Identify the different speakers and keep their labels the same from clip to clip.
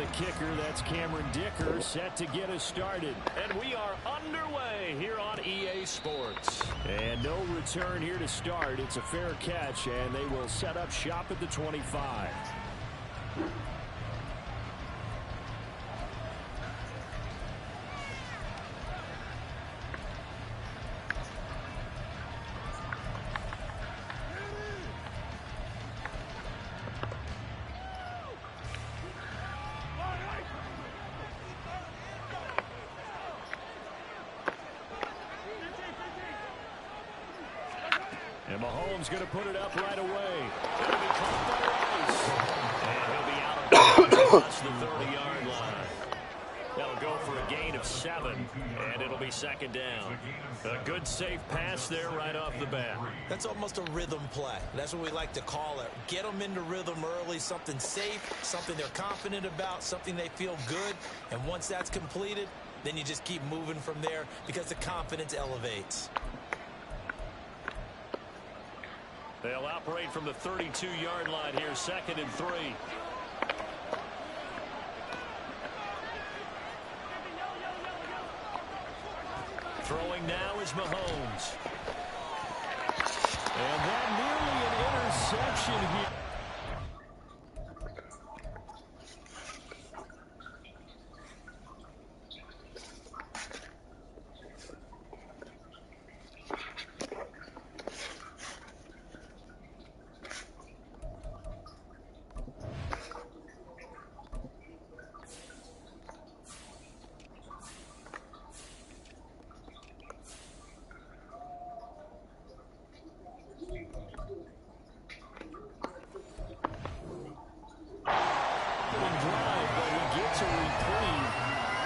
Speaker 1: the kicker. That's Cameron Dicker, set to get us started.
Speaker 2: And we are underway here on EA Sports.
Speaker 1: And no return here to start. It's a fair catch, and they will set up shop at the 25. And Mahomes going to put it up right away. It'll be caught by Rice. And he'll be out across the 30-yard line. They'll go for a gain of 7, and it'll be second down. A good, safe pass there right off the bat.
Speaker 3: That's almost a rhythm play. That's what we like to call it. Get them into rhythm early, something safe, something they're confident about, something they feel good. And once that's completed, then you just keep moving from there because the confidence elevates.
Speaker 2: They'll operate from the 32-yard line here, 2nd and 3. Throwing now is Mahomes.
Speaker 1: And that nearly an interception here.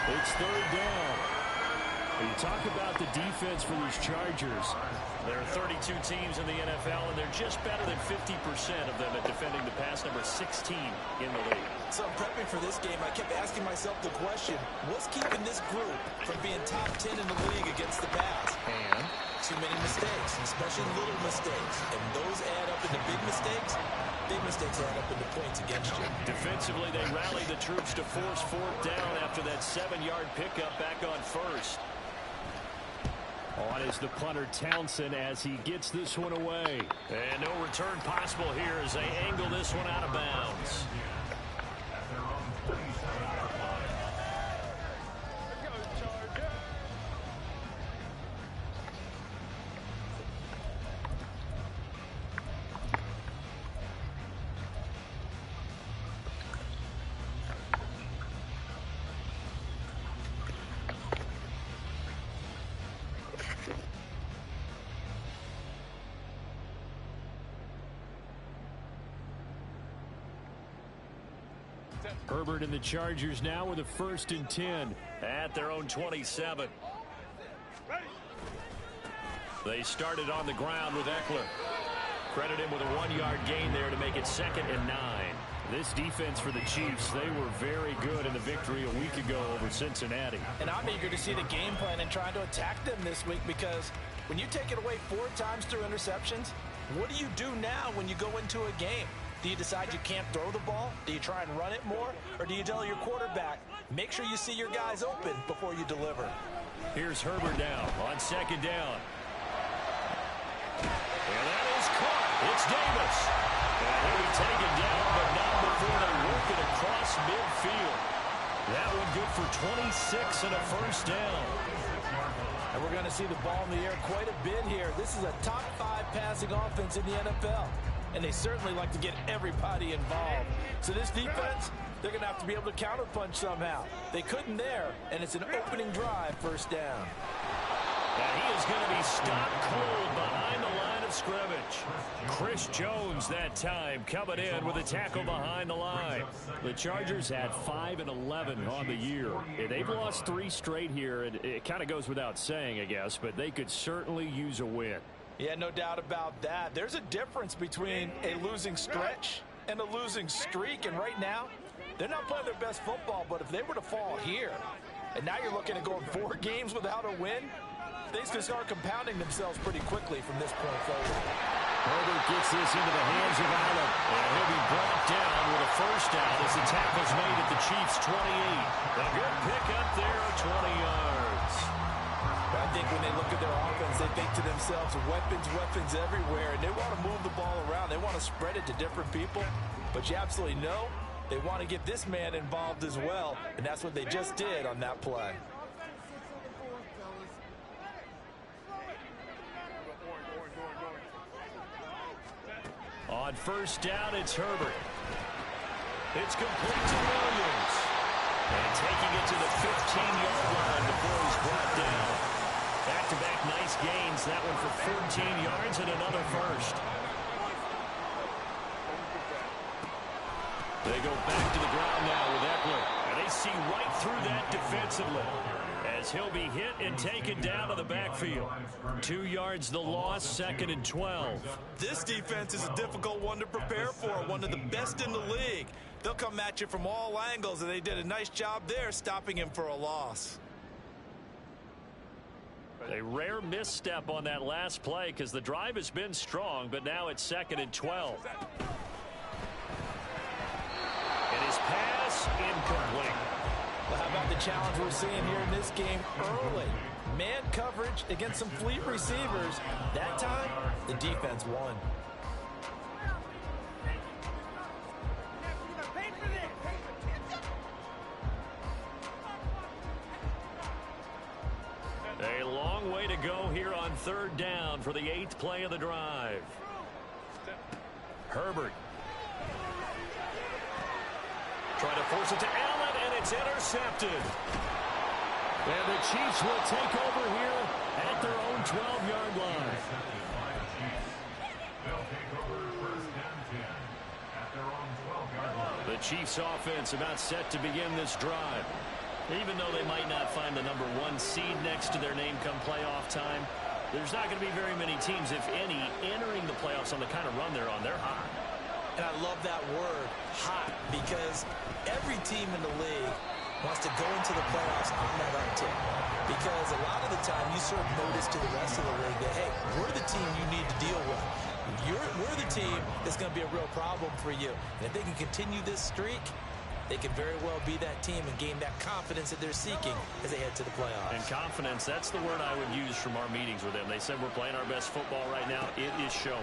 Speaker 1: It's third down. You talk about the defense for these Chargers.
Speaker 2: There are 32 teams in the NFL, and they're just better than 50% of them at defending the pass, number 16 in the league.
Speaker 3: So I'm prepping for this game. I kept asking myself the question, what's keeping this group from being top 10 in the league against the pass?
Speaker 2: And
Speaker 3: too many mistakes, especially little mistakes. And those add up into big mistakes. Big mistakes add up into points against you.
Speaker 2: Defensively, they rallied the troops to force 4th down after that 7-yard pickup back on 1st.
Speaker 1: On is the punter Townsend as he gets this one away.
Speaker 2: And no return possible here as they angle this one out of bounds.
Speaker 1: Herbert and the Chargers now with a 1st and 10
Speaker 2: at their own 27. They started on the ground with Eckler. Credit him with a 1-yard gain there to make it 2nd and 9.
Speaker 1: This defense for the Chiefs, they were very good in the victory a week ago over Cincinnati.
Speaker 4: And I'm eager to see the game plan and trying to attack them this week, because when you take it away 4 times through interceptions, what do you do now when you go into a game? Do you decide you can't throw the ball? Do you try and run it more? Or do you tell your quarterback, make sure you see your guys open before you deliver?
Speaker 1: Here's Herbert now on 2nd down.
Speaker 2: And that is caught. It's Davis. And he'll be taken down, but not before they work it across midfield. That one good for 26 and a 1st down.
Speaker 4: And we're going to see the ball in the air quite a bit here. This is a top 5 passing offense in the NFL. And they certainly like to get everybody involved. So this defense, they're going to have to be able to counterpunch somehow. They couldn't there, and it's an opening drive, 1st down.
Speaker 2: And he is going to be stopped cold behind the line of scrimmage.
Speaker 1: Chris Jones that time coming in with a tackle behind the line. The Chargers had 5 and 11 on the year. They've lost 3 straight here, and it kind of goes without saying, I guess, but they could certainly use a win.
Speaker 4: Yeah, no doubt about that. There's a difference between a losing stretch and a losing streak, and right now, they're not playing their best football, but if they were to fall here, and now you're looking at going 4 games without a win, things can start compounding themselves pretty quickly from this point forward.
Speaker 1: Herbert gets this into the hands of Allen. And he'll be brought down with a first down as the tackle's made at the Chiefs' 28. A good pick up there of 20 yards.
Speaker 4: I think when they look at their offense, they think to themselves, weapons everywhere, and they want to move the ball around. They want to spread it to different people, but you absolutely know they want to get this man involved as well, and that's what they just did on that play.
Speaker 1: On first down, it's Herbert. It's complete to Williams. And taking it to the 15-yard line before he's brought down. Back-to-back nice gains. That one for 14 yards and another first. They go back to the ground now with Eckler. And they see right through that defensively. As he'll be hit and taken down to the backfield. 2 yards the loss, 2nd and 12.
Speaker 4: This defense is a difficult one to prepare for, one of the best in the league. They'll come at you from all angles, and they did a nice job there stopping him for a loss.
Speaker 1: A rare misstep on that last play because the drive has been strong, but now it's 2nd and 12. And his pass incomplete.
Speaker 4: Well, how about the challenge we're seeing here in this game early? Man coverage against some fleet receivers. That time, the defense won.
Speaker 1: A long way to go here on 3rd down for the 8th play of the drive. Herbert. Trying to force it to Allen, and it's intercepted. And the Chiefs will take over here at their own 12-yard line. The Chiefs offense about set to begin this drive. Even though they might not find the number 1 seed next to their name come playoff time, there's not going to be very many teams, if any, entering the playoffs on the kind of run they're on. They're hot.
Speaker 4: And I love that word, hot, because every team in the league wants to go into the playoffs on that uptick. Because a lot of the time you serve notice to the rest of the league that, hey, we're the team you need to deal with. We're the team that's going to be a real problem for you. And if they can continue this streak, they can very well be that team and gain that confidence that they're seeking as they head to the playoffs.
Speaker 1: And confidence, that's the word I would use from our meetings with them. They said we're playing our best football right now. It is showing.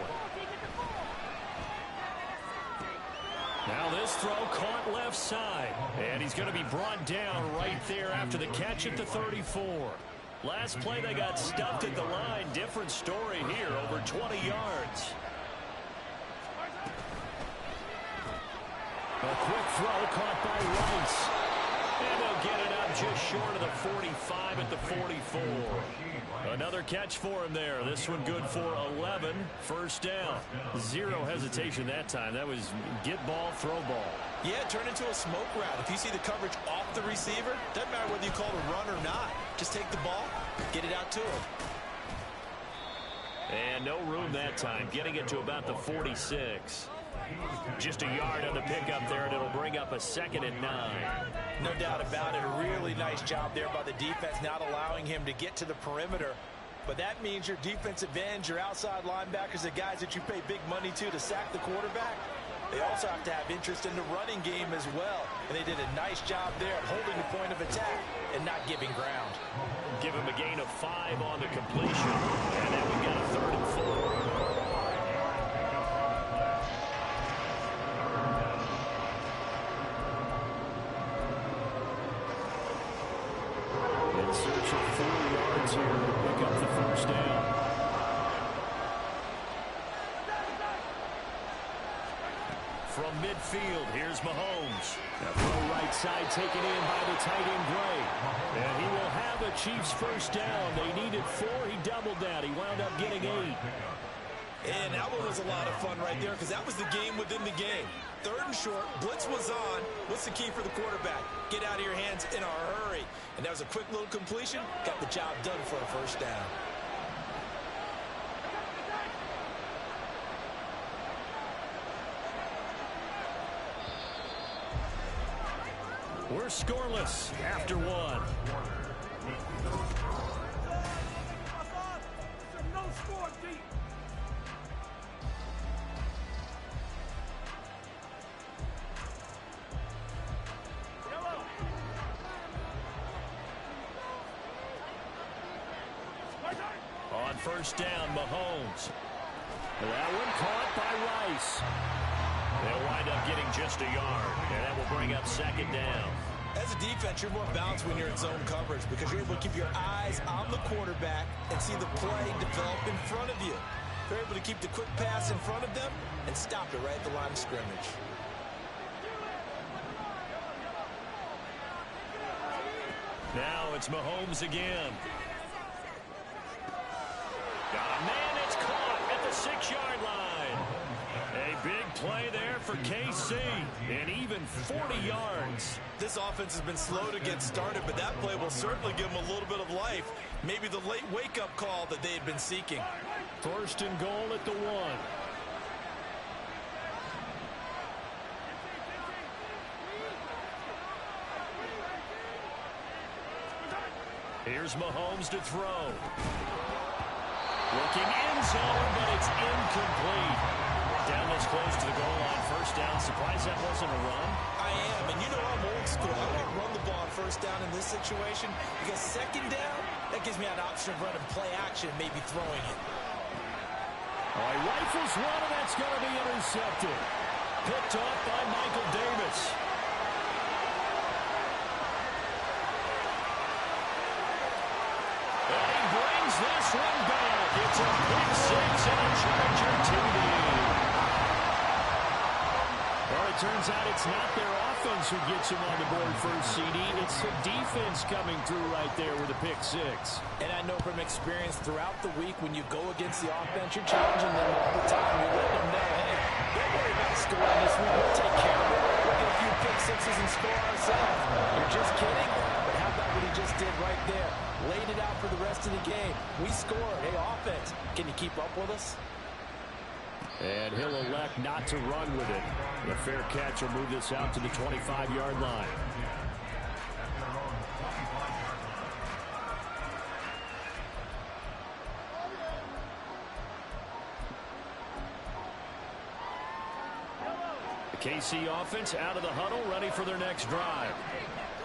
Speaker 1: Now this throw caught left side. And he's going to be brought down right there after the catch at the 34. Last play they got stuffed at the line. Different story here, over 20 yards. A quick throw caught by Rice. And they'll get it up just short of the 45 at the 44. Another catch for him there. This one good for 11. First down. Zero hesitation that time. That was get ball, throw ball.
Speaker 4: Yeah, turn into a smoke route. If you see the coverage off the receiver, doesn't matter whether you call it a run or not. Just take the ball, get it out to him.
Speaker 1: And no room that time. Getting it to about the 46. Just a yard on the pickup there, and it'll bring up a 2nd and 9.
Speaker 4: No doubt about it. A really nice job there by the defense, not allowing him to get to the perimeter. But that means your defensive ends, your outside linebackers, the guys that you pay big money to sack the quarterback, they also have to have interest in the running game as well. And they did a nice job there of holding the point of attack and not giving ground.
Speaker 1: Give him a gain of 5 on the completion. And then we've got a 3rd and 4. In search of 4 yards here to pick up the first down. From midfield, here's Mahomes. A throw right side taken in by the tight end Gray. And he will have a Chiefs first down. They needed 4. He doubled that. He wound up getting 8.
Speaker 4: And that one was a lot of fun right there because that was the game within the game. 3rd and short, blitz was on. What's the key for the quarterback? Get out of your hands in a hurry. And that was a quick little completion. Got the job done for a first down.
Speaker 1: We're scoreless after 1. On first down, Mahomes. That one caught by Rice. They'll wind up getting just a yard, and that will bring up second down.
Speaker 3: As a defense, you're more balanced when you're in zone coverage because you're able to keep your eyes on the quarterback and see the play develop in front of you. They're able to keep the quick pass in front of them and stop it right at the line of scrimmage.
Speaker 1: Now it's Mahomes again. Got a man, it's caught at the 6-yard line. A big play there for KC, and even 40 yards.
Speaker 3: This offense has been slow to get started, but that play will certainly give them a little bit of life. Maybe the late wake-up call that they had been seeking.
Speaker 1: First and goal at the 1. Here's Mahomes to throw. Looking end zone, but it's incomplete. Down this close to the goal line, first down. Surprised that wasn't a run?
Speaker 3: I am, and you know I'm old school. I don't run the ball on first down in this situation because second down, that gives me an option of running play action, maybe throwing it.
Speaker 1: All right, rifles one, and that's going to be intercepted. Picked off by Michael Davis. And he brings this one back. It's a pick six and a Charger TD. Well, it turns out it's not their offense who gets him on the board for a CD. It's the defense coming through right there with a pick six.
Speaker 4: And I know from experience throughout the week when you go against the offense, you're challenging them all the time. You're letting them know, hey, don't worry about scoring this week. We'll take care of it. We'll get a few pick sixes and score ourselves. You're just kidding? But how about what he just did right there? Laid it out for the rest of the game. We scored. Hey, offense, can you keep up with us?
Speaker 1: And he'll elect not to run with it. The fair catch will move this out to the 25-yard line. The KC offense out of the huddle, ready for their next drive.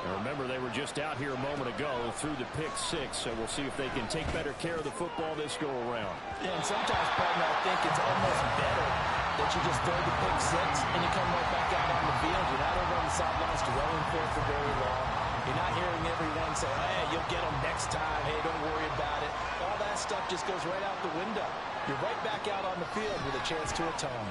Speaker 1: Now remember, they were just out here a moment ago through the pick six, so we'll see if they can take better care of the football this go-around.
Speaker 4: Yeah, and sometimes, partner, I think it's almost better that you just throw the pick six and you come right back out on the field. You're not over on the sidelines dwelling for it for very long. You're not hearing everyone say, hey, you'll get them next time. Hey, don't worry about it. All that stuff just goes right out the window. You're right back out on the field with a chance to atone.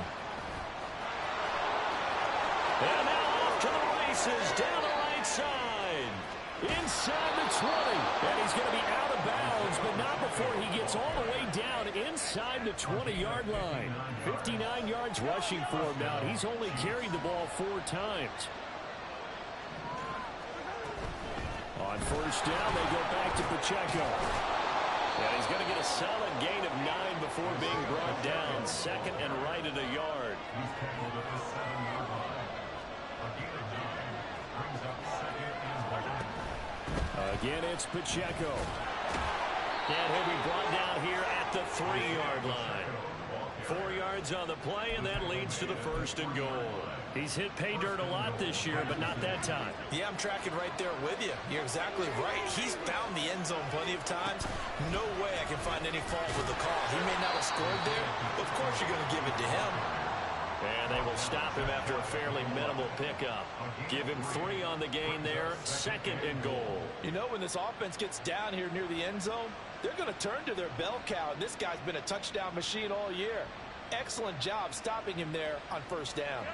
Speaker 1: And now off to the races, down the right side. Inside the 20. And he's going to be out of bounds, but not before he gets all the way down inside the 20-yard line. 59 yards rushing for him now. He's only carried the ball 4 times. On first down, they go back to Pacheco. And he's going to get a solid gain of 9 before being brought down. Second and right at a yard. Again, it's Pacheco. And he'll be brought down here at the 3-yard line. 4 yards on the play, and that leads to the first and goal. He's hit pay dirt a lot this year, but not that time.
Speaker 3: Yeah, I'm tracking right there with you. You're exactly right. He's found the end zone plenty of times. No way I can find any fault with the call. He may not have scored there, but of course you're going to give it to him.
Speaker 1: And they will stop him after a fairly minimal pickup. Give him 3 on the gain there. Second and goal.
Speaker 4: You know, when this offense gets down here near the end zone, they're going to turn to their bell cow. And this guy's been a touchdown machine all year. Excellent job stopping him there on first down.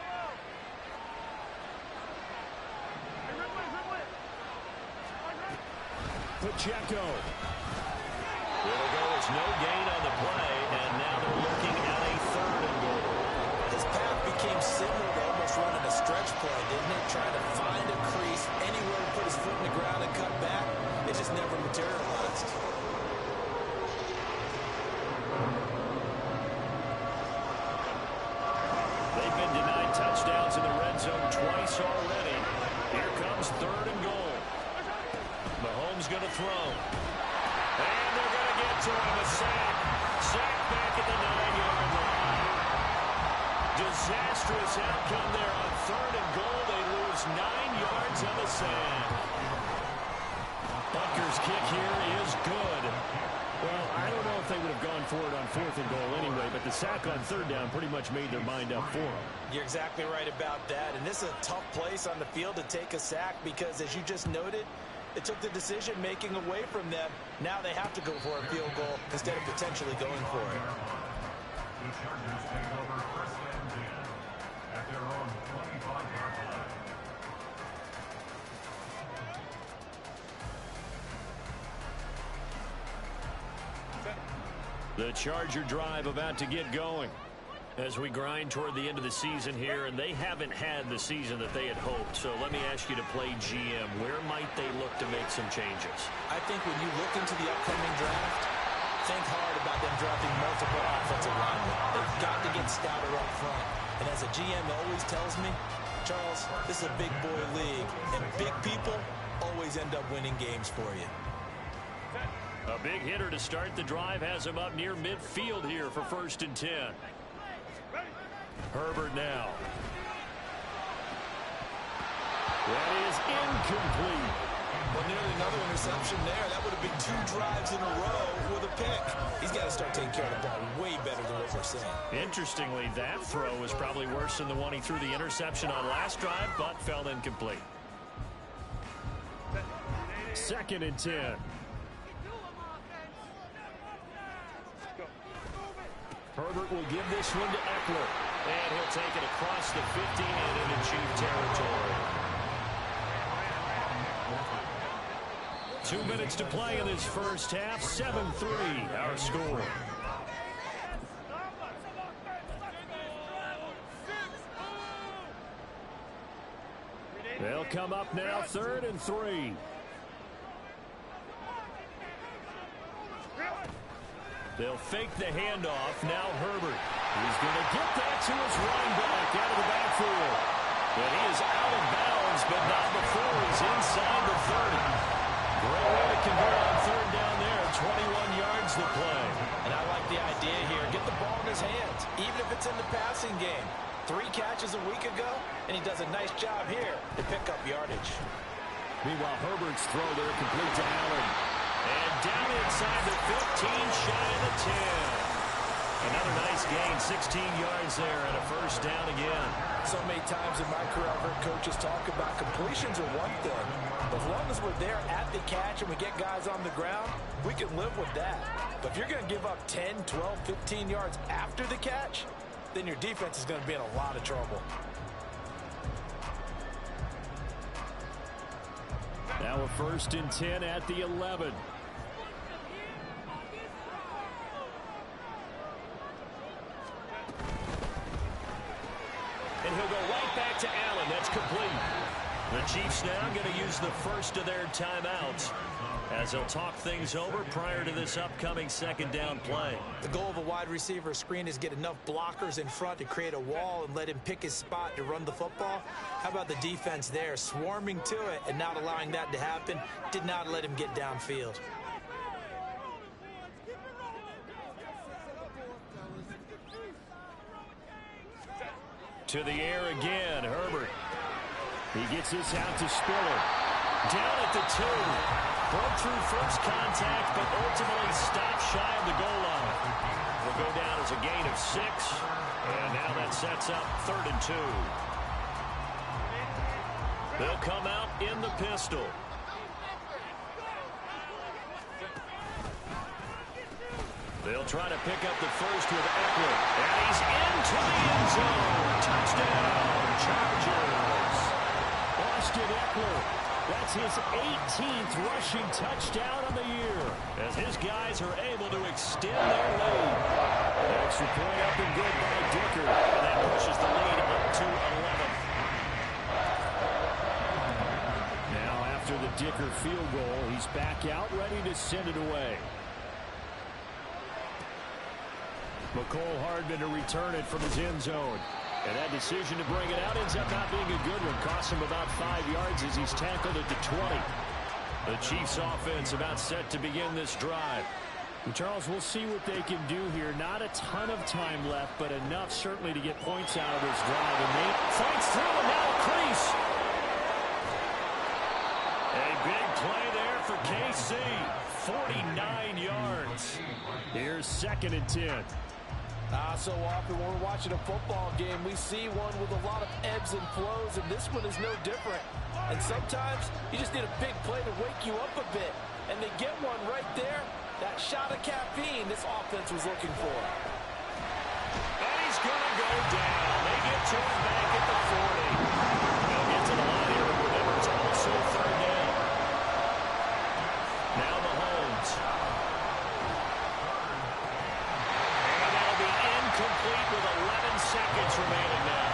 Speaker 1: Pacheco. There we go. There's no gain on the play, and now they're looking at a third and goal.
Speaker 3: His path became similar to almost running a stretch play, didn't it? Trying to find a crease, anywhere to put his foot in the ground and cut back. It just never materialized.
Speaker 1: They've been denied touchdowns in the red zone twice already. Here comes third and goal. Mahomes going to throw. And they're going to get to him, a sack. Sacked back at the 9-yard line. Disastrous outcome there on 3rd and goal. They lose 9 yards on the sack. Butker's kick here is good. Well, I don't know if they would have gone for it on 4th and goal anyway, but the sack on 3rd down pretty much made their mind up for them.
Speaker 4: You're exactly right about that, and this is a tough place on the field to take a sack because, as you just noted, it took the decision-making away from them. Now they have to go for a field goal instead of potentially going for it.
Speaker 1: The Charger drive about to get going as we grind toward the end of the season here, and they haven't had the season that they had hoped. So let me ask you to play GM. Where might they look to make some changes?
Speaker 3: I think when you look into the upcoming draft, think hard about them drafting multiple offensive linemen. They've got to get stouter up front. And as a GM always tells me, Charles, this is a big boy league, and big people always end up winning games for you.
Speaker 1: A big hitter to start the drive has him up near midfield here for 1st and 10. Herbert now. That is incomplete.
Speaker 3: Well, nearly another interception there. That would have been 2 drives in a row with a pick. He's got to start taking care of the ball way better than what we're saying.
Speaker 1: Interestingly, that throw was probably worse than the one he threw the interception on last drive, but fell incomplete. 2nd and 10. Herbert will give this one to Eckler. And he'll take it across the 15 and into Chief territory. 2 minutes to play in this first half. 7-3 our score. They'll come up now 3rd and 3. They'll fake the handoff. Now Herbert. He's going to get that to his running back out of the backfield. But he is out of bounds, but not before he's inside the 30. Great way to convert on 3rd down there. 21 yards to play.
Speaker 4: And I like the idea here. Get the ball in his hands, even if it's in the passing game. 3 catches a week ago, and he does a nice job here to pick up yardage.
Speaker 1: Meanwhile, Herbert's throw there complete to Allen. And down inside the 15, shy of the 10. Another nice gain, 16 yards there, and a 1st down again.
Speaker 4: So many times in my career, I've heard coaches talk about completions are one thing. But as long as we're there at the catch and we get guys on the ground, we can live with that. But if you're going to give up 10, 12, 15 yards after the catch, then your defense is going to be in a lot of trouble.
Speaker 1: Now a 1st and 10 at the 11. And he'll go right back to Allen. That's complete. The Chiefs now going to use the first of their timeouts as they'll talk things over prior to this upcoming 2nd down play.
Speaker 3: The goal of a wide receiver screen is get enough blockers in front to create a wall and let him pick his spot to run the football. How about the defense there, swarming to it and not allowing that to happen? Did not let him get downfield.
Speaker 1: To the air again, Herbert. He gets this out to Spiller. Down at the 2. Broke through first contact, but ultimately stopped shy of the goal line. Will go down as a gain of 6. And now that sets up 3rd and 2. They'll come out in the pistol. They'll try to pick up the first with Eckler. And he's into the end zone. Touchdown, Chargers. Austin Eckler. That's his 18th rushing touchdown of the year, as his guys are able to extend their lead. Extra point up and good by Dicker. And that pushes the lead up to 11. Now after the Dicker field goal, he's back out ready to send it away. McCole Hardman to return it from his end zone. And that decision to bring it out ends up not being a good one. Costs him about 5 yards as he's tackled at the 20. The Chiefs offense about set to begin this drive. And Charles, we'll see what they can do here. Not a ton of time left, but enough certainly to get points out of this drive. And Nate fights through and now a crease. A big play there for KC. 49 yards. Here's 2nd and 10.
Speaker 4: So often when we're watching a football game, we see one with a lot of ebbs and flows, and this one is no different. And sometimes you just need a big play to wake you up a bit. And they get one right there. That shot of caffeine this offense was looking for.
Speaker 1: And he's going to go down. They get to him back at the 40. They'll get to the line here. Remember, it's also 3rd down. Now Mahomes. And that'll be incomplete with 11 seconds remaining now.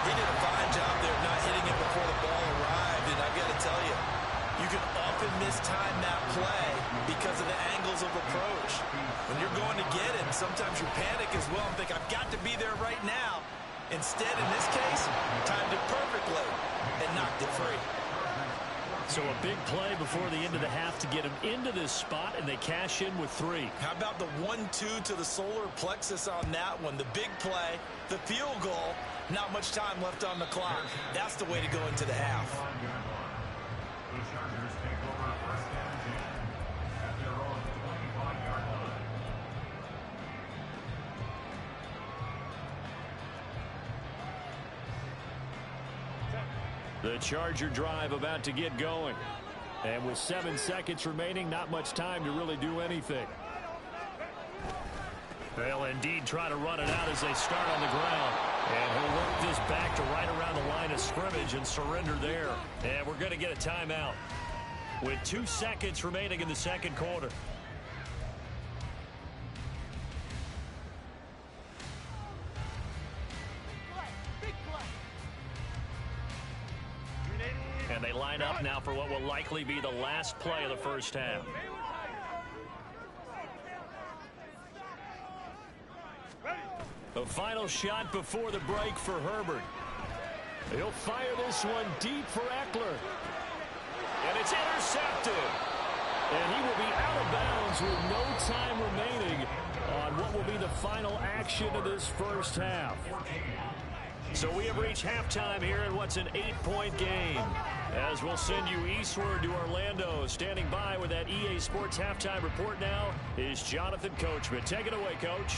Speaker 3: He did a fine job there of not hitting it before the ball arrived. And I've got to tell you, you can often mistime that play because of the angles of approach. When you're going to get it, sometimes you panic as well and think, I've got to be there right now. Instead, in this case, timed it perfectly and knocked it free.
Speaker 1: So a big play before the end of the half to get him into this spot, and they cash in with 3.
Speaker 3: How about the 1-2 to the solar plexus on that one? The big play, the field goal, not much time left on the clock. That's the way to go into the half.
Speaker 1: The Charger drive about to get going. And with 7 seconds remaining, not much time to really do anything. They'll indeed try to run it out as they start on the ground. And he'll work this back to right around the line of scrimmage and surrender there. And we're going to get a timeout with 2 seconds remaining in the 2nd quarter. And they line up now for what will likely be the last play of the 1st half. The final shot before the break for Herbert. He'll fire this one deep for Eckler. And it's intercepted. And he will be out of bounds with no time remaining on what will be the final action of this 1st half. So we have reached halftime here in what's an 8-point game. As we'll send you eastward to Orlando. Standing by with that EA Sports halftime report now is Jonathan Coachman. Take it away, Coach.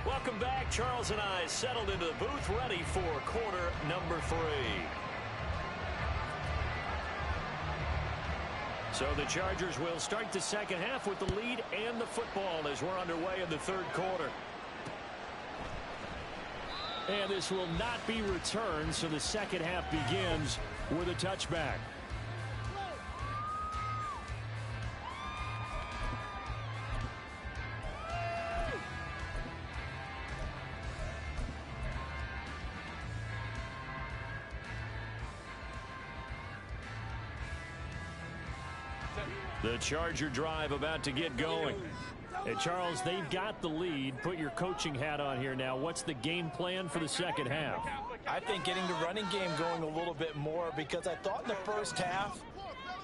Speaker 1: Welcome back. Charles and I settled into the booth, ready for quarter number 3. So the Chargers will start the 2nd half with the lead and the football as we're underway in the 3rd quarter. And this will not be returned, so the 2nd half begins with a touchback. The Charger drive about to get going. And Charles, they've got the lead. Put your coaching hat on here now. What's the game plan for the 2nd half?
Speaker 4: I think getting the running game going a little bit more, because I thought in the 1st half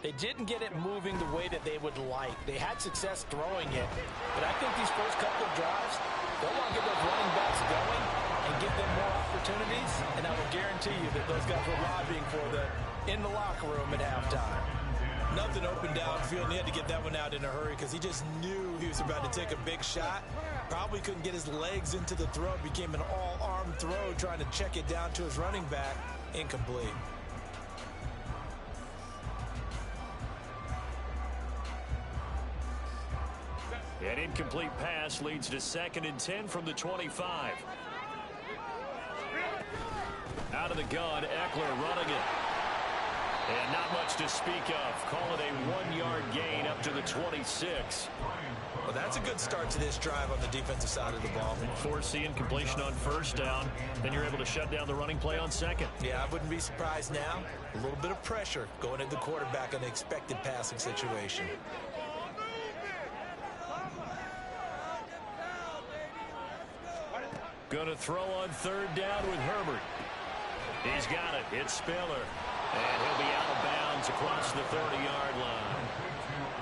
Speaker 4: they didn't get it moving the way that they would like. They had success throwing it, but I think these first couple of drives, they'll want to get those running backs going and give them more opportunities, and I will guarantee you that those guys were lobbying for them in the locker room at halftime.
Speaker 3: Nothing open downfield, and he had to get that one out in a hurry because he just knew he was about to take a big shot. Probably couldn't get his legs into the throw. It became an all-arm throw, trying to check it down to his running back. Incomplete.
Speaker 1: An incomplete pass leads to 2nd and 10 from the 25. Out of the gun, Eckler running it. And not much to speak of. Call it a 1-yard gain up to the 26.
Speaker 3: Well, that's a good start to this drive on the defensive side of the ball.
Speaker 1: Forcing completion on 1st down. Then you're able to shut down the running play on 2nd.
Speaker 3: Yeah, I wouldn't be surprised now. A little bit of pressure going at the quarterback in an expected passing situation.
Speaker 1: Going to throw on 3rd down with Herbert. He's got it. It's Spiller. And he'll be out of bounds across the 30-yard line.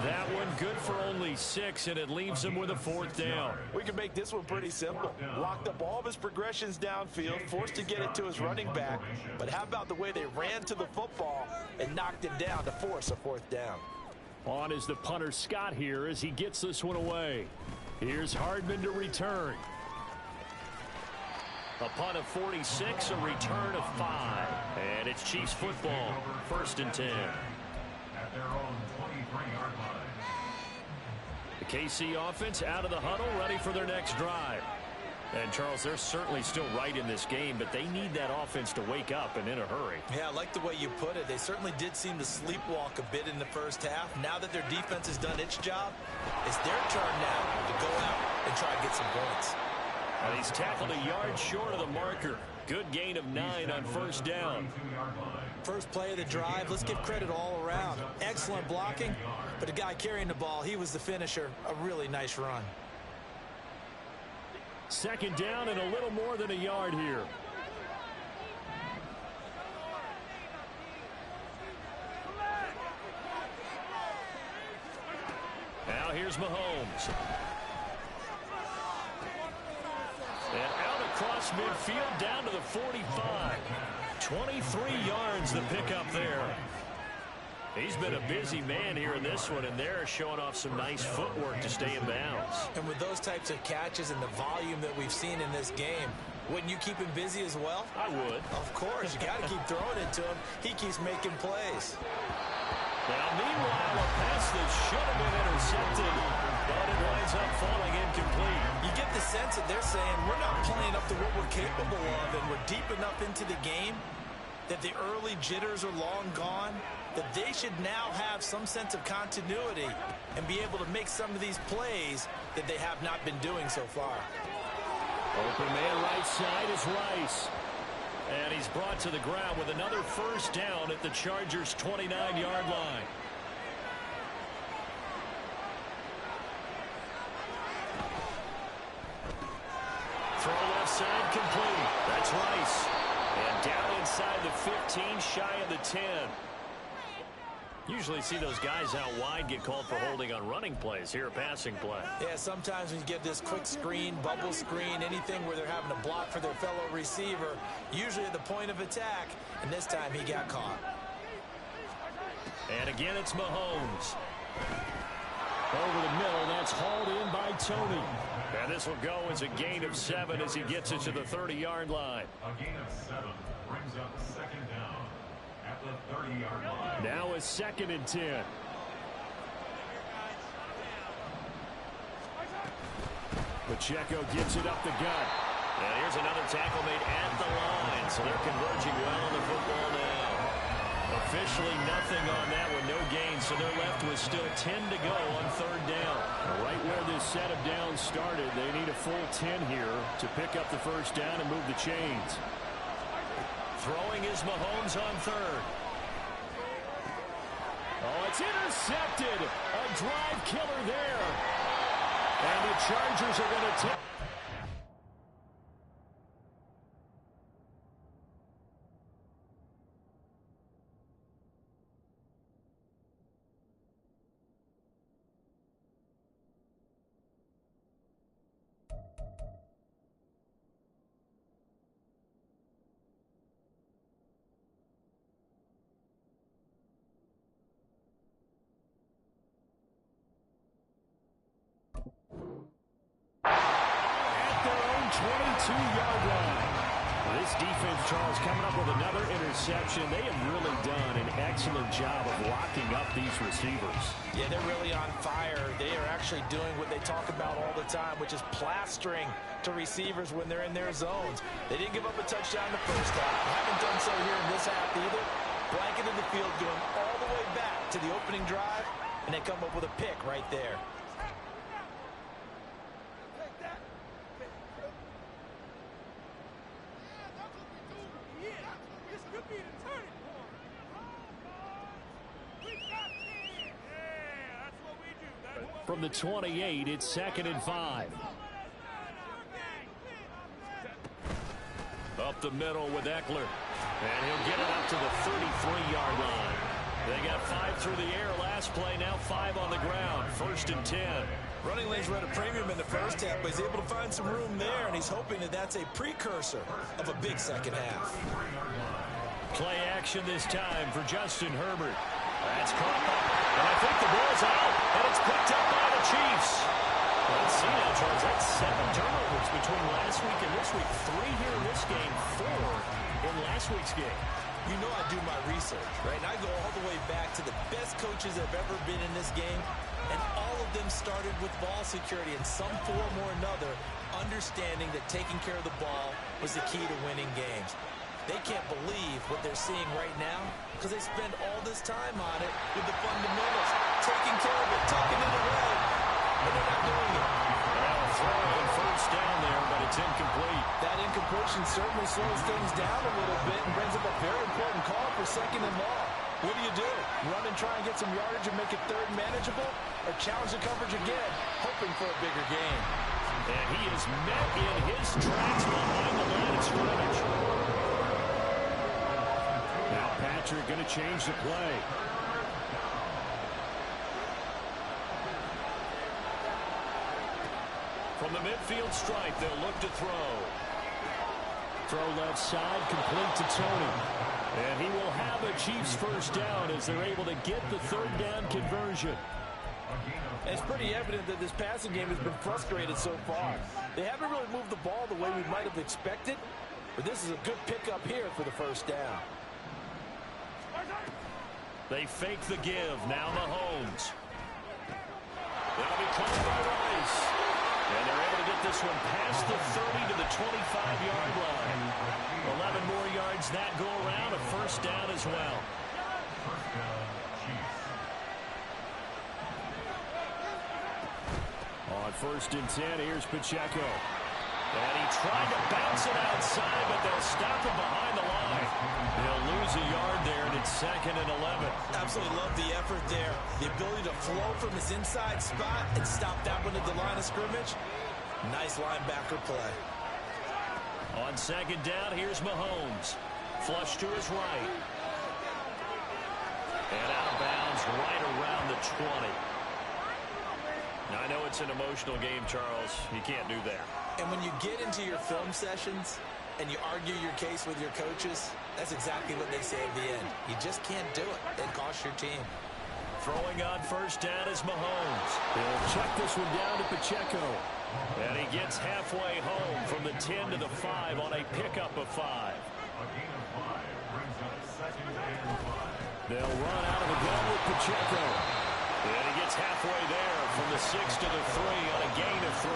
Speaker 1: That one good for only 6, and it leaves him with a 4th down.
Speaker 4: We can make this one pretty simple. Locked up all of his progressions downfield, forced to get it to his running back. But how about the way they ran to the football and knocked it down to force a 4th down?
Speaker 1: On is the punter Scott here as he gets this one away. Here's Hardman to return. A punt of 46, a return of 5. And it's Chiefs football, 1st and 10.
Speaker 2: At their own 23-yard line.
Speaker 1: The KC offense out of the huddle, ready for their next drive. And, Charles, they're certainly still right in this game, but they need that offense to wake up and in a hurry.
Speaker 3: Yeah, I like the way you put it. They certainly did seem to sleepwalk a bit in the first half. Now that their defense has done its job, it's their turn now to go out and try to get some points.
Speaker 1: And he's tackled a yard short of the marker. Good gain of 9 on 1st down.
Speaker 3: First play of the drive, let's give credit all around. Excellent blocking, but the guy carrying the ball, he was the finisher. A really nice run.
Speaker 1: 2nd down and a little more than a yard here. Now here's Mahomes. And out across midfield down to the 45. 23 yards the pickup there. He's been a busy man here in this one, and they're showing off some nice footwork to stay in bounds.
Speaker 3: And with those types of catches and the volume that we've seen in this game, wouldn't you keep him busy as well?
Speaker 1: I would.
Speaker 3: Of course. You got to keep throwing it to him. He keeps making plays.
Speaker 1: Now, meanwhile, a pass that should have been intercepted, but it winds up falling incomplete.
Speaker 3: You get the sense that they're saying we're not playing up to what we're capable of, and we're deep enough into the game that the early jitters are long gone, that they should now have some sense of continuity and be able to make some of these plays that they have not been doing so far.
Speaker 1: Open man right side is Rice. And he's brought to the ground with another 1st down at the Chargers' 29-yard line. Throw left side complete. That's Rice. And down inside the 15, shy of the 10. Usually see those guys out wide get called for holding on running plays. Here, a passing play.
Speaker 3: Yeah, sometimes when you get this quick screen, bubble screen, anything where they're having to block for their fellow receiver, usually at the point of attack, and this time he got caught.
Speaker 1: And again, it's Mahomes. Over the middle, that's hauled in by Tony. And this will go as a gain of 7 as he gets it to the 30-yard line.
Speaker 2: A gain of 7 brings up 2nd down at the 30-yard line.
Speaker 1: Now a 2nd and 10. Pacheco gets it up the gut. And here's another tackle made at the line. So they're converging well on the football now. Officially nothing on that one, no gain. So they're left with still 10 to go on 3rd down. Right where this set of downs started, they need a full 10 here to pick up the 1st down and move the chains. Throwing is Mahomes on 3rd. Oh, it's intercepted. A drive killer there. And the Chargers are going to take. At their own 22-yard line. This defense, Charles, coming up with another interception. They have really done an excellent job of locking up these receivers.
Speaker 4: Yeah, they're really on fire. They are actually doing what they talk about all the time, which is plastering to receivers when they're in their zones. They didn't give up a touchdown the first half. They haven't done so here in this half either. Blanketed the field, going all the way back to the opening drive, and they come up with a pick right there.
Speaker 1: From the 28, it's 2nd and 5. Up the middle with Eckler. And he'll get it up to the 33-yard line. They got 5 through the air last play, now 5 on the ground. 1st and 10.
Speaker 3: Running lanes were at a premium in the first half, but he's able to find some room there, and he's hoping that that's a precursor of a big second half.
Speaker 1: Play action this time for Justin Herbert. That's caught up, and I think the ball's out, and it's picked up by the Chiefs. Let's see now, Charles. That's 7 turnovers between last week and this week. 3 here in this game, 4 in last week's game.
Speaker 3: You know I do my research, right? And I go all the way back to the best coaches that have ever been in this game, and all of them started with ball security in some form or another, understanding that taking care of the ball was the key to winning games. They can't believe what they're seeing right now because they spend all this time on it with the fundamentals, taking care of it, tucking it away, and they're not doing it.
Speaker 1: Well, throwing 1st down there, but it's incomplete.
Speaker 4: That incompletion certainly slows things down a little bit and brings up a very important call for 2nd and long. What do? Run and try and get some yardage and make it 3rd manageable, or challenge the coverage again, hoping for a bigger gain?
Speaker 1: And he is met in his tracks behind the line of scrimmage. Now Patrick going to change the play. From the midfield stripe, they'll look to throw. Throw left side, complete to Tony. And he will have a Chiefs 1st down as they're able to get the 3rd down conversion.
Speaker 4: It's pretty evident that this passing game has been frustrated so far. They haven't really moved the ball the way we might have expected, but this is a good pickup here for the 1st down.
Speaker 1: They fake the give. Now Mahomes. That'll be caught by Rice. And they're able to get this one past the 30 to the 25-yard line. 11 more yards that go around. A 1st down as well. On 1st and 10, here's Pacheco. And he tried to bounce it outside, but they'll stop him behind the line. They'll lose a yard there, and it's 2nd and 11.
Speaker 3: Absolutely love the effort there. The ability to flow from his inside spot and stop that one at the line of scrimmage. Nice linebacker play.
Speaker 1: On 2nd down, here's Mahomes. Flush to his right. And out of bounds right around the 20. Now, I know it's an emotional game, Charles. You can't do that.
Speaker 3: And when you get into your film sessions and you argue your case with your coaches, that's exactly what they say at the end. You just can't do it. It costs your team.
Speaker 1: Throwing on 1st down is Mahomes. He'll check this one down to Pacheco. And he gets halfway home from the 10 to the 5 on a pickup of 5. They'll run out of the gun with Pacheco. And he gets halfway there from the 6 to the 3 on a gain of 3.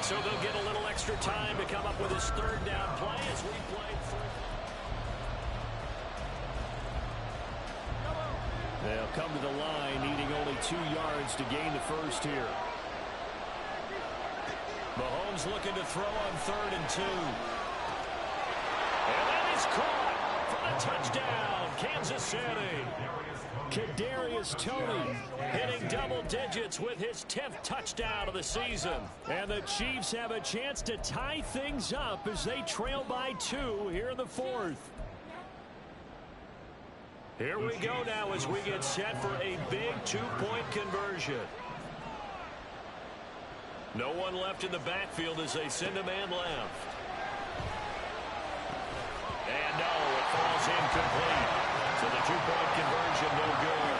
Speaker 1: So they'll get a little extra time to come up with his 3rd down play as we play through. They'll come to the line, needing only 2 yards to gain the 1st here. Mahomes looking to throw on 3rd and 2. And that is caught for the touchdown, Kansas City. Kadarius Toney hitting double digits with his 10th touchdown of the season. And the Chiefs have a chance to tie things up as they trail by 2 here in the 4th. Here we go now as we get set for a big 2-point conversion. No one left in the backfield as they send a man left. And no, it falls incomplete. So the 2-point conversion no good.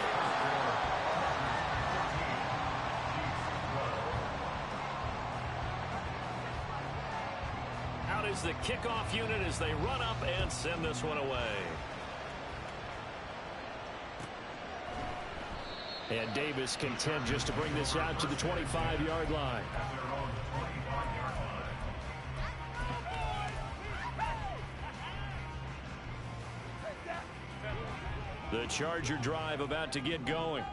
Speaker 1: Out is the kickoff unit as they run up and send this one away. And Davis content just to bring this out to the 25-yard line. The Charger drive about to get going.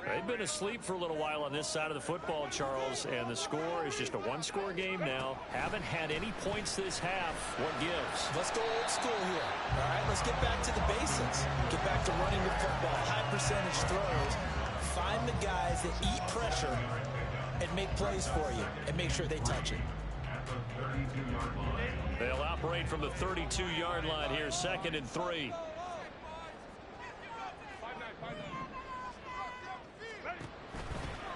Speaker 1: They've been asleep for a little while on this side of the football, Charles, and the score is just a 1-score game now. Haven't had any points this half. What gives?
Speaker 3: Let's go old school here. All right, let's get back to the basics. Get back to running the football, high percentage throws. Find the guys that eat pressure and make plays for you and make sure they touch it.
Speaker 1: They'll operate from the 32-yard line here, 2nd and 3.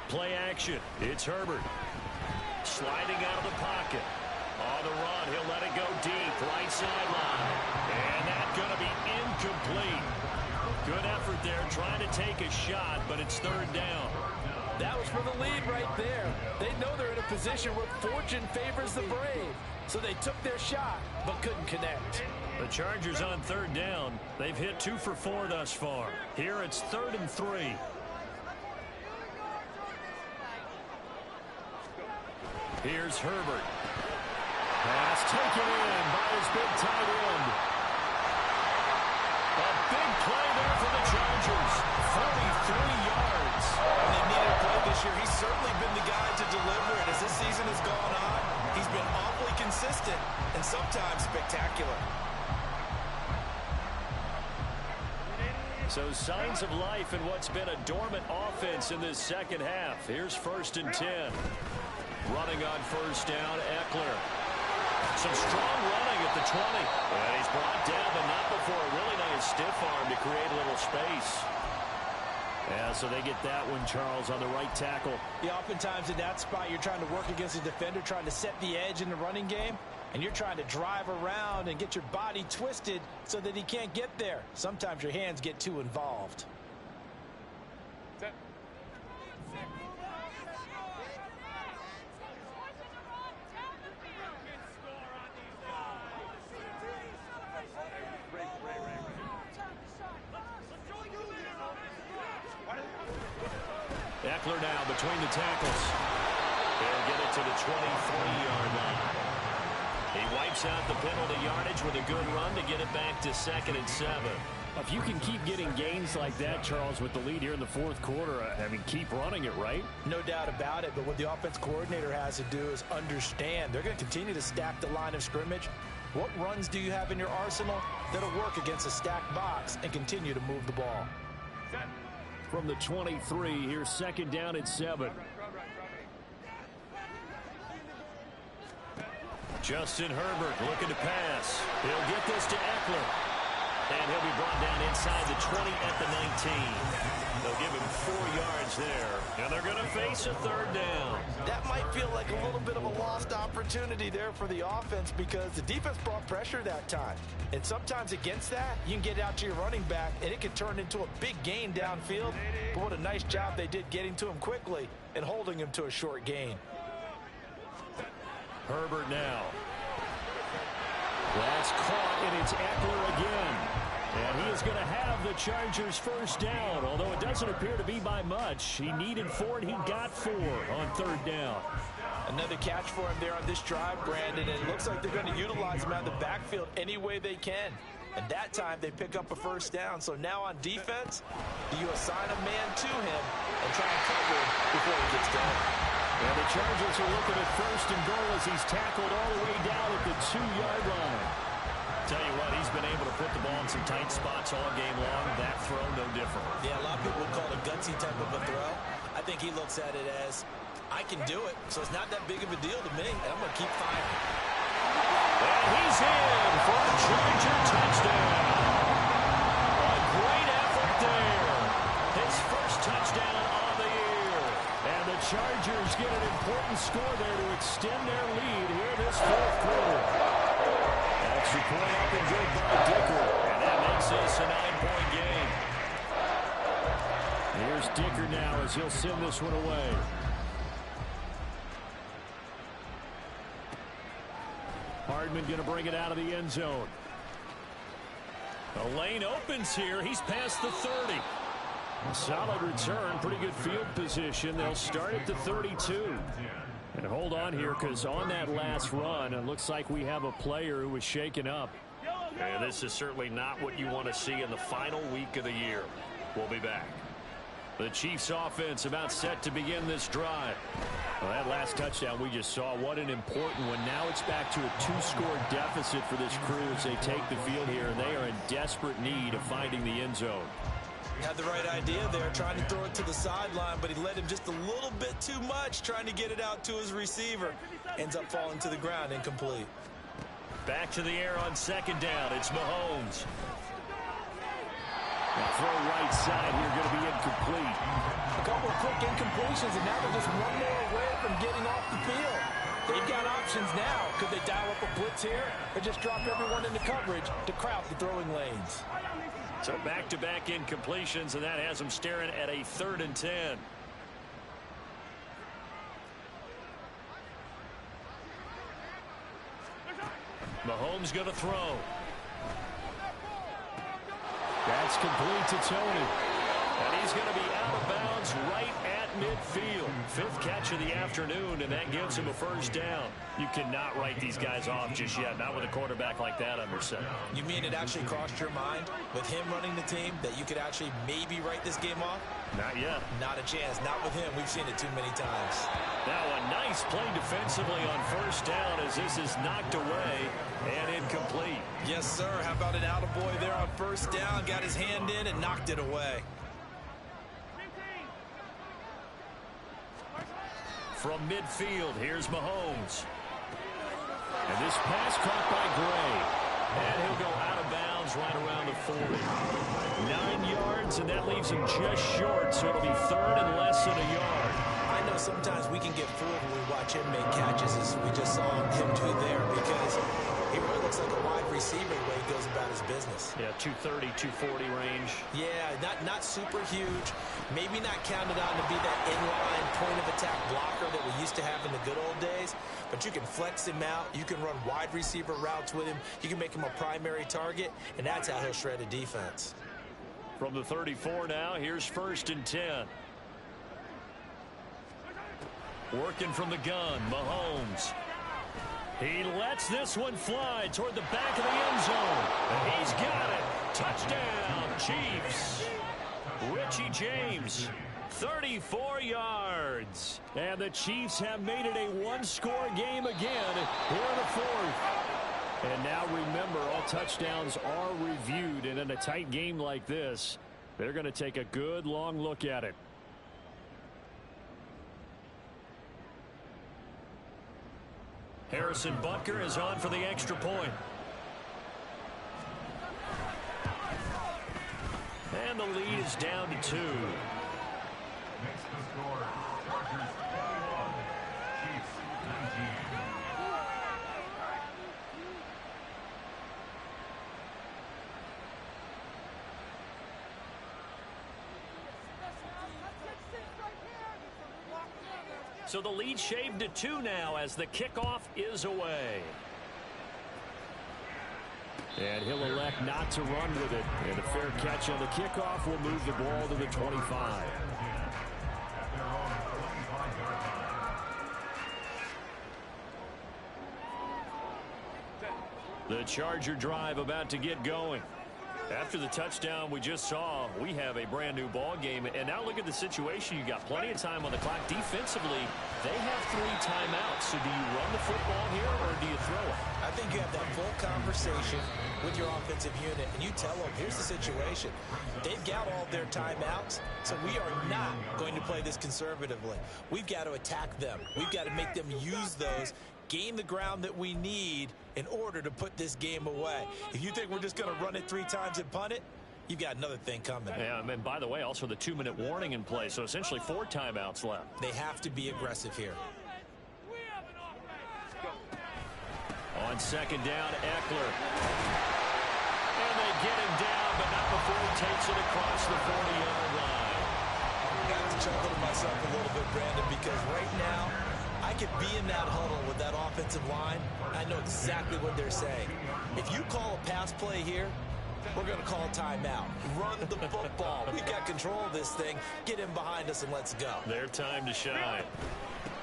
Speaker 1: Play action. It's Herbert. Sliding out of the pocket. On the run, he'll let it go deep. Right sideline. And that's going to be incomplete. Good effort there, trying to take a shot, but it's 3rd down.
Speaker 4: That was for the lead right there. They know they're in a position where fortune favors the brave. So they took their shot, but couldn't connect.
Speaker 1: The Chargers on 3rd down. They've hit 2 for 4 thus far. Here it's 3rd and 3. Here's Herbert. Pass taken in by his big tight end. A big play there for the Chargers. 43 yards.
Speaker 3: When they needed a play this year, he's certainly been the guy to deliver it. As this season has gone on, he's been awfully consistent and sometimes spectacular.
Speaker 1: So signs of life in what's been a dormant offense in this second half. Here's 1st and 10. Running on 1st down, Eckler. Some strong running at the 20. And he's brought down, but not before a really nice stiff arm to create a little space. Yeah, so they get that one, Charles, on the right tackle.
Speaker 4: Yeah, oftentimes in that spot, you're trying to work against a defender, trying to set the edge in the running game, and you're trying to drive around and get your body twisted so that he can't get there. Sometimes your hands get too involved.
Speaker 1: Eckler now between the tackles. They'll get it to the 23-yard line. He wipes out the penalty yardage with a good run to get it back to 2nd and 7.
Speaker 2: If you can keep getting gains like that, Charles, with the lead here in the 4th quarter, I mean, keep running it, right?
Speaker 4: No doubt about it, but what the offense coordinator has to do is understand. They're going to continue to stack the line of scrimmage. What runs do you have in your arsenal that'll work against a stacked box and continue to move the ball?
Speaker 2: From the 23, here's 2nd down and 7.
Speaker 1: Justin Herbert looking to pass. He'll get this to Eckler. And he'll be brought down inside the 20 at the 19. They'll give him 4 yards there. And they're going to face a 3rd down.
Speaker 4: That might feel like a little bit of a lost opportunity there for the offense because the defense brought pressure that time. And sometimes against that, you can get out to your running back, and it can turn into a big gain downfield. But what a nice job they did getting to him quickly and holding him to a short gain.
Speaker 1: Herbert now. That's caught, and it's Eckler again. And he is going to have the Chargers 1st down, although it doesn't appear to be by much. He needed 4, and he got 4 on 3rd down.
Speaker 4: Another catch for him there on this drive, Brandon, and it looks like they're going to utilize him out of the backfield any way they can. And that time they pick up a 1st down. So now on defense, do you assign a man to him and try and cover him before he gets going?
Speaker 2: And the Chargers are looking at 1st and goal as he's tackled all the way down at the 2-yard line.
Speaker 1: Tell you what, he's been able to put the ball in some tight spots all game long. That throw, no different.
Speaker 3: Yeah, a lot of people would call it a gutsy type of a throw. I think he looks at it as, I can do it, so it's not that big of a deal to me, and I'm going to keep firing.
Speaker 1: And he's in for a Charger touchdown. A great effort there. His 1st touchdown on the year. And the Chargers get an important score there to extend their lead here this 4th quarter. Extra point up and good by Dicker. And that makes this a 9-point game.
Speaker 2: Here's Dicker now as he'll send this one away. Hardman going to bring it out of the end zone.
Speaker 1: The lane opens here. He's past the 30.
Speaker 2: A solid return, pretty good field position. They'll start at the 32. And hold on here because on that last run, it looks like we have a player who was shaken up.
Speaker 1: And this is certainly not what you want to see in the final week of the year. We'll be back. The Chiefs offense about set to begin this drive.
Speaker 2: Well, that last touchdown we just saw, what an important one. Now it's back to a 2-score deficit for this crew as they take the field here. They are in desperate need of finding the end zone.
Speaker 3: Had the right idea there, trying to throw it to the sideline, but he led him just a little bit too much, trying to get it out to his receiver. Ends up falling to the ground, incomplete.
Speaker 1: Back to the air on second down. It's Mahomes. Throw right side here, going to be incomplete.
Speaker 4: A couple of quick incompletions, and now they're just one more away from getting off the field. They've got options now. Could they dial up a blitz here or just drop everyone into coverage to crowd the throwing lanes?
Speaker 1: So back-to-back incompletions, and that has them staring at a 3rd and 10. Mahomes going to throw. That's complete to Tony. And he's going to be out of bounds right at midfield. 5th catch of the afternoon, and that gives him a 1st down. You cannot write these guys off just yet, not with a quarterback like that under center.
Speaker 3: You mean it actually crossed your mind with him running the team that you could actually maybe write this game off?
Speaker 1: Not yet.
Speaker 3: Not a chance. Not with him. We've seen it too many times.
Speaker 1: Now a nice play defensively on 1st down as this is knocked away and incomplete.
Speaker 3: Yes, sir. How about an attaboy there on 1st down? Got his hand in and knocked it away.
Speaker 1: From midfield, here's Mahomes. And this pass caught by Gray. And he'll go out of bounds right around the 40. 9 yards, and that leaves him just short, so it'll be 3rd and less than a yard.
Speaker 3: I know sometimes we can get fooled when we watch him make catches, as we just saw him do there, because he really looks like a wide receiver the way he goes about his business.
Speaker 1: Yeah, 230, 240 range.
Speaker 3: Yeah, not super huge. Maybe not counted on to be that inline point-of-attack blocker that we used to have in the good old days, but you can flex him out. You can run wide receiver routes with him. You can make him a primary target, and that's how he'll shred a defense.
Speaker 1: From the 34 now, here's 1st and 10. Working from the gun, Mahomes. He lets this one fly toward the back of the end zone. And he's got it. Touchdown, Chiefs. Richie James, 34 yards. And the Chiefs have made it a 1-score game again here in the 4th. And now remember, all touchdowns are reviewed. And in a tight game like this, they're going to take a good long look at it. Harrison Butker is on for the extra point. And the lead is down to 2.
Speaker 2: Makes the score. Chargers 21, Chiefs 19.
Speaker 1: So the lead shaved to 2 now as the kickoff is away. And he'll elect not to run with it. And a fair catch on the kickoff will move the ball to the 25. The Charger drive about to get going. After the touchdown we just saw, we have a brand new ball game. And now look at the situation. You got plenty of time on the clock. Defensively, they have 3 timeouts. So do you run the football here or do you throw it?
Speaker 3: I think you have that full conversation with your offensive unit, and you tell them, here's the situation. They've got all their timeouts, so we are not going to play this conservatively. We've got to attack them. We've got to make them use those, gain the ground that we need in order to put this game away. If you think we're just going to run it 3 times and punt it, you've got another thing coming.
Speaker 1: Yeah, and by the way, also the 2-minute warning in play, so essentially 4 timeouts left.
Speaker 3: They have to be aggressive here.
Speaker 1: On second down, Eckler. And they get him down, but not before he takes it across the 40-yard line.
Speaker 3: I have to chuckle to myself a little bit, Brandon, because right now, I could be in that huddle with that offensive line. I know exactly what they're saying. If you call a pass play here, we're going to call a timeout. Run the football. We've got control of this thing. Get him behind us and let's go.
Speaker 1: Their time to shine.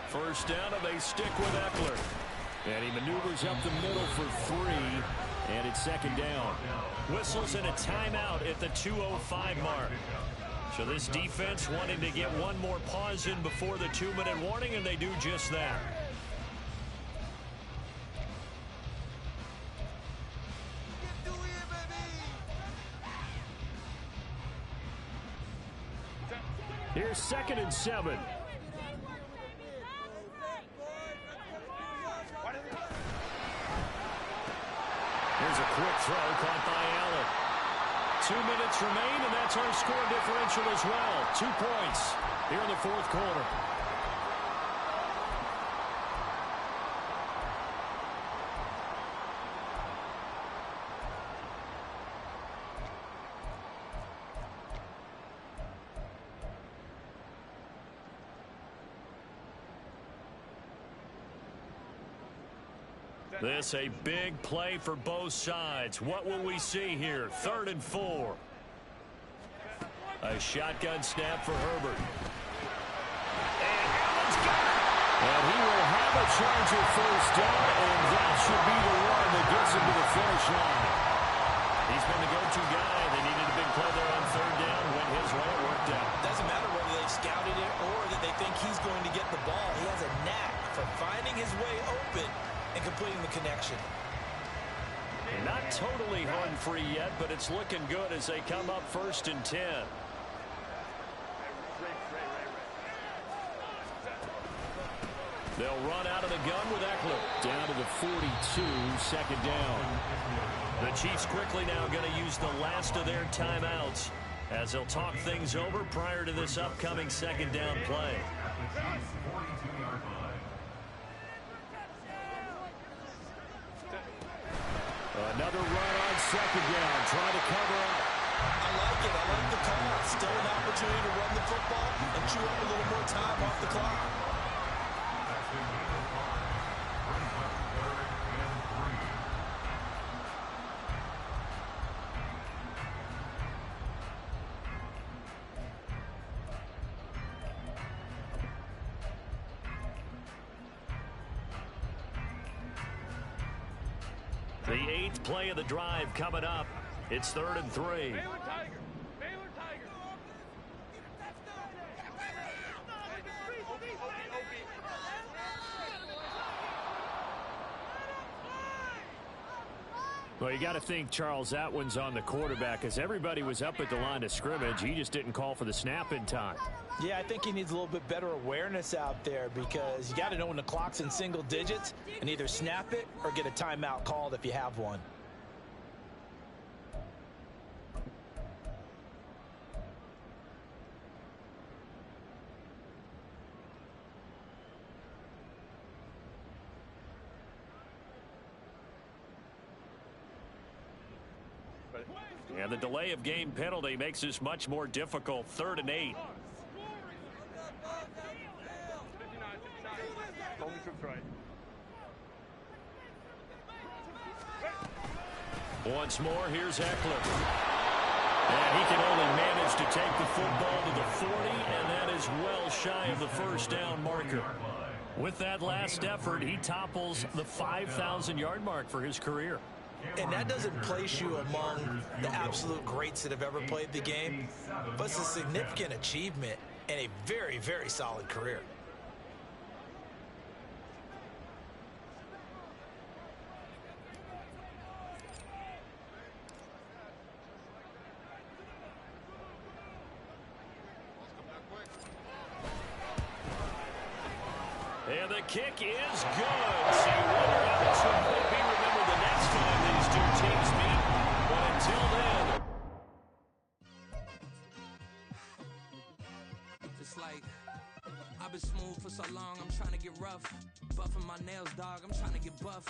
Speaker 1: First down, and they stick with Eckler. And he maneuvers up the middle for 3, and it's second down. Whistles and a timeout at the 2:05 mark. So this defense wanting to get one more pause in before the 2-minute warning, and they do just that. Here's 2nd and 7. Here's a quick throw caught by Allen. 2 minutes remain, and that's our score differential as well. 2 points here in the 4th quarter. This a big play for both sides. What will we see here? 3rd and 4. A shotgun snap for Herbert. And Allen's got it. And he will have a Charger first down, and that should be the one that gets him to the finish line. He's been the go-to guy. They needed a big play there on 3rd down. Went his way. It worked out.
Speaker 3: Doesn't matter whether they scouted it or that they think he's going to get the ball. He has a knack for finding his way open and completing the connection.
Speaker 1: Not totally home free yet, but it's looking good as they come up 1st and 10. They'll run out of the gun with Eckler. Down to the 42, 2nd down. The Chiefs quickly now going to use the last of their timeouts as they'll talk things over prior to this upcoming 2nd down play. Another run on 2nd down, trying to cover up.
Speaker 3: I like it. I like the call. Still an opportunity to run the football and chew up a little more time off the clock.
Speaker 1: The 8th play of the drive coming up. It's 3rd and 3. Well, you got to think, Charles, that one's on the quarterback as everybody was up at the line of scrimmage. He just didn't call for the snap in time.
Speaker 4: Yeah, I think he needs a little bit better awareness out there because you got to know when the clock's in single digits and either snap it or get a timeout called if you have one.
Speaker 1: And the delay of game penalty makes this much more difficult. 3rd and 8. Once more, here's Eckler. And he can only manage to take the football to the 40, and that is well shy of the 1st down marker. With that last effort, he topples the 5,000-yard mark for his career.
Speaker 3: And that doesn't place you among the absolute greats that have ever played the game, but it's a significant achievement and a very, very solid career.
Speaker 1: And the kick is good. So you wonder how this one might be remembered the next time these two teams meet. But until then.
Speaker 5: It's like I've been smooth for so long, I'm trying to get rough. Buffing my nails, dog, I'm trying to get buff.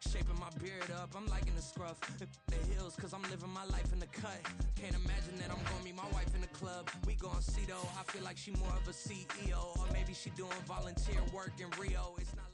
Speaker 5: Shaping my beard up, I'm liking the scruff. The hills, cause I'm living my life in the cut. Can't imagine that I'm gonna meet my wife in the club. We gon' see though, I feel like she more of a CEO. Or maybe she doing volunteer work in Rio. It's not